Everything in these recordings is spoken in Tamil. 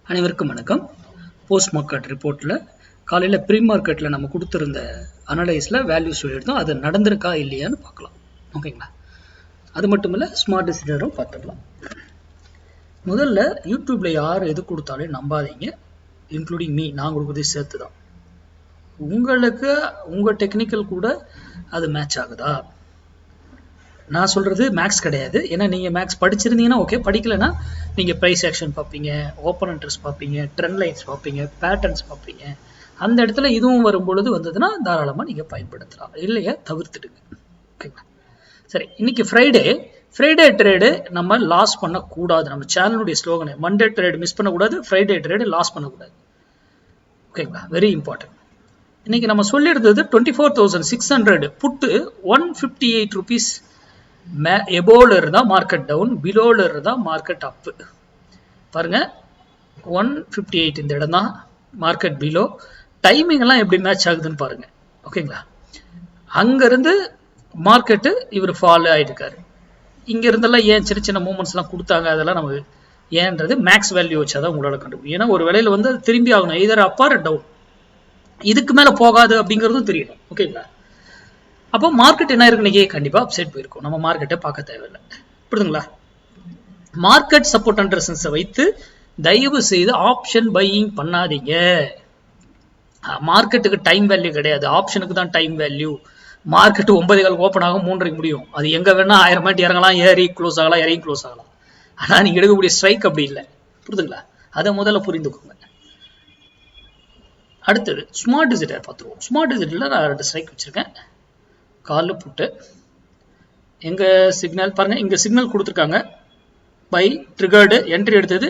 அனைவருக்கும் வணக்கம். போஸ்ட் மார்க்கெட் ரிப்போர்ட்டில் காலையில் ப்ரீ மார்க்கெட்டில் நம்ம கொடுத்துருந்த அனலைஸில் வேல்யூஸ் சொல்லியிருந்தோம். அது நடந்திருக்கா இல்லையான்னு பார்க்கலாம். ஓகேங்களா? அது மட்டும் இல்லை, ஸ்மார்ட் டிசிஷனரும் பார்த்துக்கலாம். முதல்ல யூடியூப்பில் யார் எது கொடுத்தாலும் நம்பாதீங்க, இன்க்ளூடிங் மீ. நான் கொடுக்குறதே சேர்த்து தான். உங்களுக்கு உங்கள் டெக்னிக்கல் கூட அது மேட்ச் ஆகுதா? நான் சொல்கிறது மேக்ஸ் கிடையாது. ஏன்னா நீங்கள் மேக்ஸ் படிச்சிருந்தீங்கன்னா ஓகே, படிக்கலைன்னா நீங்கள் ப்ரைஸ் ஆக்ஷன் பார்ப்பீங்க, ஓப்பன் இன்ட்ரெஸ்ட் பார்ப்பீங்க, ட்ரெண்ட் லைன்ஸ் பார்ப்பீங்க, பேட்டர்ன்ஸ் பார்ப்பீங்க. அந்த இடத்துல இதுவும் வரும்பொழுது வந்ததுன்னா தாராளமாக நீங்கள் பயன்படுத்தலாம், இல்லையா தவிர்த்துடுங்க. ஓகேங்களா? சரி, இன்னைக்கு ஃப்ரைடே ட்ரேடு நம்ம லாஸ் பண்ணக்கூடாது. நம்ம சேனலுடைய ஸ்லோகனை மண்டே ட்ரேடு மிஸ் பண்ணக்கூடாது, ஃப்ரைடே ட்ரேடு லாஸ் பண்ணக்கூடாது. ஓகேங்களா? Very important. இன்னைக்கு நம்ம சொல்லியிருந்தது 24,600 புட்டு 158 rupees எபோல இருந்தா மார்க்கெட் டவுன், பிலோல இருந்தா மார்க்கெட் அப். பாருங்க, 158 இந்த இடம் தான் மார்க்கெட் பிலோ. டைமிங் எல்லாம் எப்படி மேட்ச் ஆகுதுன்னு பாருங்க. ஓகேங்களா? அங்க இருந்து மார்க்கெட்டு இவர் ஃபாலோ ஆயிட்டு. இங்க இருந்தெல்லாம் ஏன் சின்ன சின்ன மூமெண்ட்ஸ் எல்லாம் கொடுத்தாங்க, அதெல்லாம் நம்ம ஏன்றது மேக்ஸ் வேல்யூ வச்சாதான் உங்களால கண்டுபிடிக்கும். ஏன்னா ஒரு வேளையில வந்து திரும்பி ஆகணும், எதர் அப்பா டவுன், இதுக்கு மேல போகாது அப்படிங்கிறதும் தெரியணும். ஓகேங்களா? அப்போ மார்க்கெட் என்ன இருக்கு, இன்னைக்கு கண்டிப்பா அப்சைட் போயிருக்கும். நம்ம மார்க்கெட்டை பார்க்க தேவையில்லை. புரியுதுங்களா? மார்க்கெட் சப்போர்ட் அண்ட் ரெசிஸ்டன்ஸை வைத்து தயவு செய்து ஆப்ஷன் பையிங் பண்ணாதீங்க. மார்க்கெட்டுக்கு டைம் வேல்யூ கிடையாது, ஆப்ஷனுக்கு தான் டைம் வேல்யூ. மார்க்கெட் 9 ஓப்பன் ஆகும், 3 முடியும். அது எங்க வேணா 1000 பாயிண்ட் இறங்கலாம், ஏறி க்ளோஸ் ஆகலாம், இறங்கி க்ளோஸ் ஆகலாம். ஆனா நீங்க எடுக்கக்கூடிய ஸ்ட்ரைக் அப்படி இல்லை. புரியுதுங்களா? அதை முதல்ல புரிந்துக்கோங்க. அடுத்தது ஸ்மார்ட் டிசிட்டர் பார்த்துருவோம். ஸ்மார்ட் டிசிட்டர்ல நான் 2 ஸ்ட்ரைக் வச்சிருக்கேன். கால் புட்டு எங்க சிக்னல் பாருங்க, இங்க சிக்னல் கொடுத்துருக்காங்க, பை ட்ரிகர்டு என்ட்ரி எடுத்தது,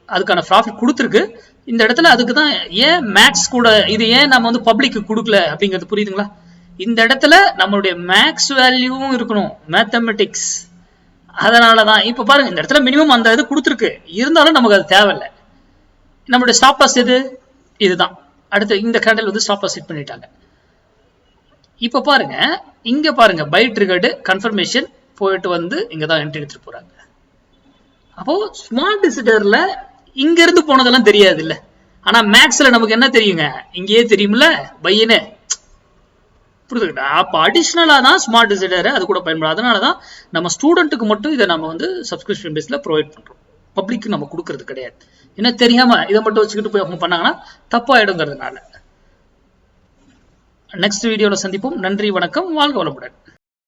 அதுக்கான ப்ராஃபிட் கொடுத்துருக்கு. இந்த இடத்துல அதுக்கு தான் ஏன் மேக்ஸ் கூட இது ஏன் நம்ம வந்து பப்ளிக்கு கொடுக்கல அப்படிங்கிறது புரியுதுங்களா? இந்த இடத்துல நம்மளுடைய மேக்ஸ் வேல்யூவும் இருக்கணும், மேத்தமெட்டிக்ஸ். அதனாலதான் இப்ப பாருங்க, இந்த இடத்துல மினிமம் அந்த இது கொடுத்துருக்கு, இருந்தாலும் நமக்கு அது தேவையில்லை. நம்மளுடைய ஸ்டாப் லாஸ் எது? இதுதான். அடுத்து இந்த கேண்டல் வந்து ஸ்டாப் லாஸ் செட் பண்ணிட்டாங்க. இப்ப பாருங்க, இங்க பாருங்க, பை ட்ரிகர்டு கன்ஃபர்மேஷன் போயிட்டு வந்து இங்க தான் என்ட்ரி எடுத்துட்டு போறாங்க. அப்போ ஸ்மார்ட் டிசிட்டர்ல இங்க இருந்து போனதெல்லாம் தெரியாது இல்ல, ஆனா மேக்ஸ்ல நமக்கு என்ன தெரியுங்க, இங்கேயே தெரியும்ல பையனு. புரியுதுங்களா? அப்ப அடிஷனலா தான் ஸ்மார்ட் டிசிட்டர் அது கூட பயன்படும். அதனாலதான் நம்ம ஸ்டூடெண்ட்டுக்கு மட்டும் இதை நம்ம வந்து சப்ஸ்கிரிப்ஷன் பேஸ்ல ப்ரொவைட் பண்றோம், பப்ளிக்கு நம்ம கொடுக்கறது கிடையாது. என்ன தெரியாம இதை மட்டும் வச்சுக்கிட்டு போய் அவங்க பண்ணாங்கன்னா தப்பாயிடுங்கிறதுனால. நெக்ஸ்ட் வீடியோல சந்திப்போம். நன்றி, வணக்கம், வாழ்க வளமுடன்.